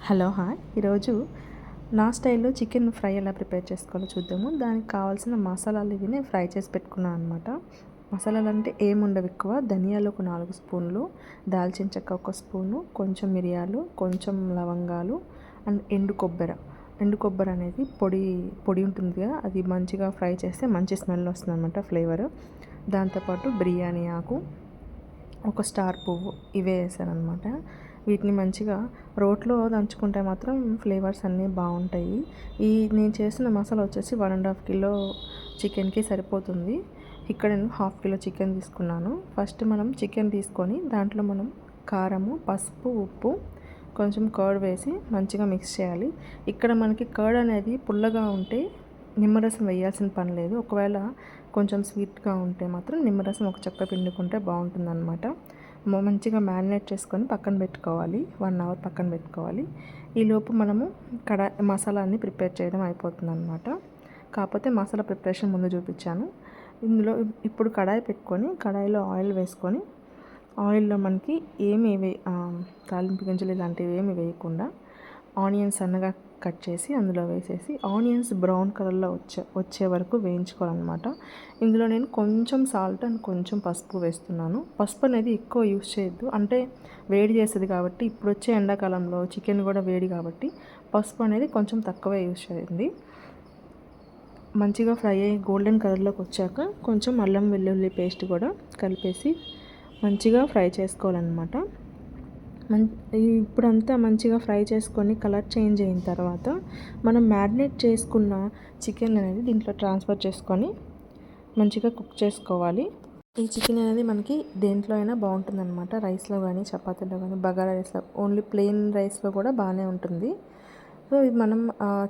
Hello hi. ఈరోజు నా స్టైల్లో చికెన్ ఫ్రై ఎలా ప్రిపేర్ చేసుకోవాలో చూద్దాము. దానికి కావాల్సిన మసాలాలు ఇవి నేను ఫ్రై చేసి పెట్టుకున్నాను అనమాట. మసాలాలు అంటే ఏముండవు ఎక్కువ. ధనియాలు ఒక 4 స్పూన్లు, దాల్చిన చెక్క 1 స్పూను, కొంచెం మిరియాలు, కొంచెం లవంగాలు అండ్ ఎండు కొబ్బరి అనేది పొడి ఉంటుంది కదా, అది మంచిగా ఫ్రై చేస్తే మంచి స్మెల్ వస్తుంది అనమాట, ఫ్లేవర్. దాంతోపాటు బిర్యానీ ఆకు, ఒక స్టార్ పువ్వు, ఇవే వేసాను అనమాట. వీటిని మంచిగా రోట్లో దంచుకుంటే మాత్రం ఫ్లేవర్స్ అన్నీ బాగుంటాయి. నేను చేసిన మసాలా వచ్చేసి 1.5 కిలో చికెన్కి సరిపోతుంది. ఇక్కడ నేను 1/2 కిలో చికెన్ తీసుకున్నాను. ఫస్ట్ మనం చికెన్ తీసుకొని దాంట్లో మనం కారము, పసుపు, ఉప్పు, కొంచెం కర్డ్ వేసి మంచిగా మిక్స్ చేయాలి. ఇక్కడ మనకి కర్డ్ అనేది పుల్లగా ఉంటే నిమ్మరసం వేయాల్సిన పని లేదు. ఒకవేళ కొంచెం స్వీట్గా ఉంటే మాత్రం నిమ్మరసం ఒక చెక్క పిండుకుంటే బాగుంటుందన్నమాట. మంచిగా మ్యారినేట్ చేసుకొని పక్కన పెట్టుకోవాలి. 1 అవర్ పక్కన పెట్టుకోవాలి. ఈలోపు మనము మసాలాన్ని ప్రిపేర్ చేయడం అయిపోతుందన్నమాట. కాకపోతే మసాలా ప్రిపరేషన్ ముందు చూపించాను. ఇందులో ఇప్పుడు కడాయి పెట్టుకొని కడాయిలో ఆయిల్ వేసుకొని, ఆయిల్లో మనకి తాలింపు గింజలు ఇలాంటివి ఏమి వేయకుండా ఆనియన్స్ సన్నగా కట్ చేసి అందులో వేసేసి ఆనియన్స్ బ్రౌన్ కలర్లో వచ్చే వరకు వేయించుకోవాలన్నమాట. ఇందులో నేను కొంచెం సాల్ట్ అండ్ కొంచెం పసుపు వేస్తున్నాను. పసుపు అనేది ఎక్కువ యూస్ చేయొద్దు, అంటే వేడి చేస్తుంది కాబట్టి. ఇప్పుడు వచ్చే ఎండాకాలంలో చికెన్ కూడా వేడి కాబట్టి పసుపు అనేది కొంచెం తక్కువే యూస్ చేయండి. మంచిగా ఫ్రై అయ్యి గోల్డెన్ కలర్లోకి వచ్చాక కొంచెం అల్లం వెల్లుల్లి పేస్ట్ కూడా కలిపేసి మంచిగా ఫ్రై చేసుకోవాలన్నమాట. ఇప్పుడంతా మంచిగా ఫ్రై చేసుకొని కలర్ చేంజ్ అయిన తర్వాత మనం మ్యారినేట్ చేసుకున్న చికెన్ అనేది దీంట్లో ట్రాన్స్ఫర్ చేసుకొని మంచిగా కుక్ చేసుకోవాలి. ఈ చికెన్ అనేది మనకి దేంట్లో అయినా బాగుంటుందన్నమాట. రైస్లో కానీ, చపాతీలో కానీ, బగారా రైస్లో, ఓన్లీ ప్లెయిన్ రైస్లో కూడా బాగానే ఉంటుంది. సో ఇది మనం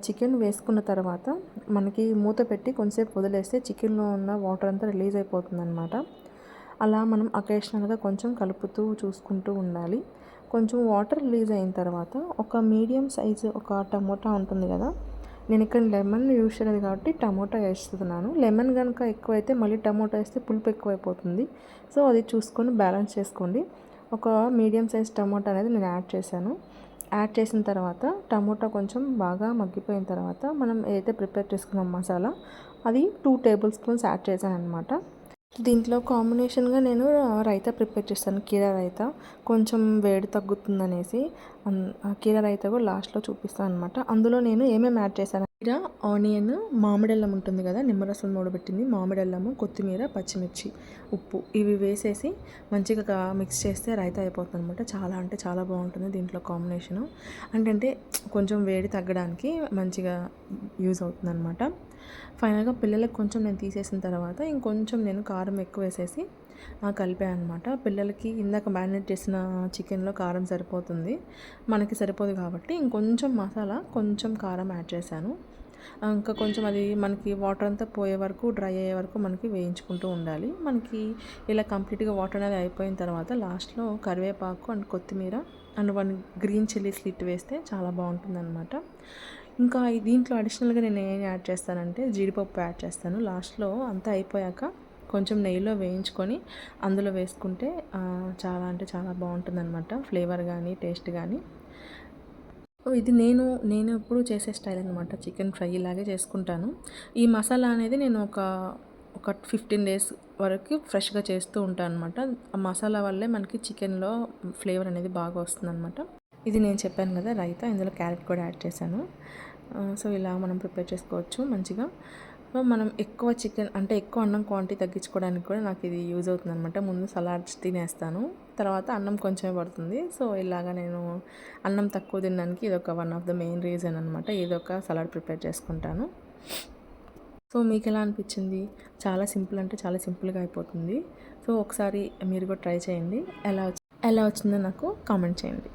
చికెన్ వేసుకున్న తర్వాత మనకి మూత పెట్టి కొంచెంసేపు వదిలేస్తే చికెన్లో ఉన్న వాటర్ అంతా రిలీజ్ అయిపోతుందన్నమాట. అలా మనం అకేషనల్గా కొంచెం కలుపుతూ చూసుకుంటూ ఉండాలి. కొంచెం వాటర్ రిలీజ్ అయిన తర్వాత ఒక మీడియం సైజు ఒక టమోటా ఉంటుంది కదా, నేను ఇక్కడ లెమన్ యూజ్ చేయలేదు కాబట్టి టమోటా వేస్తున్నాను. లెమన్ కనుక ఎక్కువైతే మళ్ళీ టమోటా వేస్తే పులుపు ఎక్కువైపోతుంది. సో అది చూసుకొని బ్యాలెన్స్ చేసుకోండి. ఒక మీడియం సైజ్ టమోటా అనేది నేను యాడ్ చేశాను. యాడ్ చేసిన తర్వాత టమోటా కొంచెం బాగా మగ్గిపోయిన తర్వాత మనం ఏదైతే ప్రిపేర్ చేసుకున్నాం మసాలా, అది 2 టేబుల్ స్పూన్స్ యాడ్ చేశాను అనమాట. దీంట్లో కాంబినేషన్గా నేను రైతా ప్రిపేర్ చేస్తాను, కీరా రైతా. కొంచెం వేడి తగ్గుతుందనేసి కీరా రైతా కూడా లాస్ట్లో చూపిస్తాను అనమాట. అందులో నేను ఏమేమి యాడ్ చేశాను, కీరా, ఆనియన్, మామిడల్లం ఉంటుంది కదా, నిమ్మరసం మూడబెట్టింది, మామిడల్లము, కొత్తిమీర, పచ్చిమిర్చి, ఉప్పు, ఇవి వేసేసి మంచిగా మిక్స్ చేస్తే రైతా అయిపోతుంది అనమాట. చాలా అంటే చాలా బాగుంటుంది దీంట్లో కాంబినేషను. అంటే కొంచెం వేడి తగ్గడానికి మంచిగా యూజ్ అవుతుంది అనమాట. ఫైనల్గా పిల్లలకు కొంచెం నేను తీసేసిన తర్వాత ఇంకొంచెం నేను కారం ఎక్కువ వేసేసి కలిపాను అనమాట. పిల్లలకి ఇందాక మ్యారినేట్ చేసిన చికెన్లో కారం సరిపోతుంది, మనకి సరిపోదు కాబట్టి ఇంకొంచెం మసాలా, కొంచెం కారం యాడ్ చేశాను. ఇంకా కొంచెం అది మనకి వాటర్ అంతా పోయే వరకు, డ్రై అయ్యే వరకు మనకి వేయించుకుంటూ ఉండాలి. మనకి ఇలా కంప్లీట్గా వాటర్ అనేది అయిపోయిన తర్వాత లాస్ట్లో కరివేపాకు అండ్ కొత్తిమీర అండ్ 1 గ్రీన్ చిల్లీ స్లిట్ వేస్తే చాలా బాగుంటుంది అనమాట. ఇంకా దీంట్లో అడిషనల్గా నేను ఏం యాడ్ చేస్తానంటే జీడిపప్పు యాడ్ చేస్తాను. లాస్ట్లో అంతా అయిపోయాక కొంచెం నెయ్యిలో వేయించుకొని అందులో వేసుకుంటే చాలా అంటే చాలా బాగుంటుందన్నమాట, ఫ్లేవర్ కానీ టేస్ట్ కానీ. ఇది నేను ఎప్పుడు చేసే స్టైల్ అనమాట. చికెన్ ఫ్రై ఇలాగే చేసుకుంటాను. ఈ మసాలా అనేది నేను ఒక 15 డేస్ వరకు ఫ్రెష్గా చేస్తూ ఉంటాను అనమాట. ఆ మసాలా వల్లే మనకి చికెన్లో ఫ్లేవర్ అనేది బాగా వస్తుందన్నమాట. ఇది నేను చెప్పాను కదా రైతా, ఇందులో క్యారెట్ కూడా యాడ్ చేశాను. సో ఇలా మనం ప్రిపేర్ చేసుకోవచ్చు మంచిగా. సో మనం ఎక్కువ చికెన్ అంటే ఎక్కువ అన్నం క్వాంటిటీ తగ్గించుకోవడానికి కూడా నాకు ఇది యూజ్ అవుతుంది అనమాట. ముందు సలాడ్స్ తినేస్తాను, తర్వాత అన్నం కొంచెమే పడుతుంది. సో ఇలాగా నేను అన్నం తక్కువ తినడానికి ఇదొక 1 ఆఫ్ ద మెయిన్ రీజన్ అనమాట. ఇదొక సలాడ్ ప్రిపేర్ చేసుకుంటాను. సో మీకు ఎలా అనిపించింది? చాలా సింపుల్ అంటే చాలా సింపుల్గా అయిపోతుంది. సో ఒకసారి మీరు కూడా ట్రై చేయండి. ఎలా వచ్చిందో నాకు కామెంట్ చేయండి.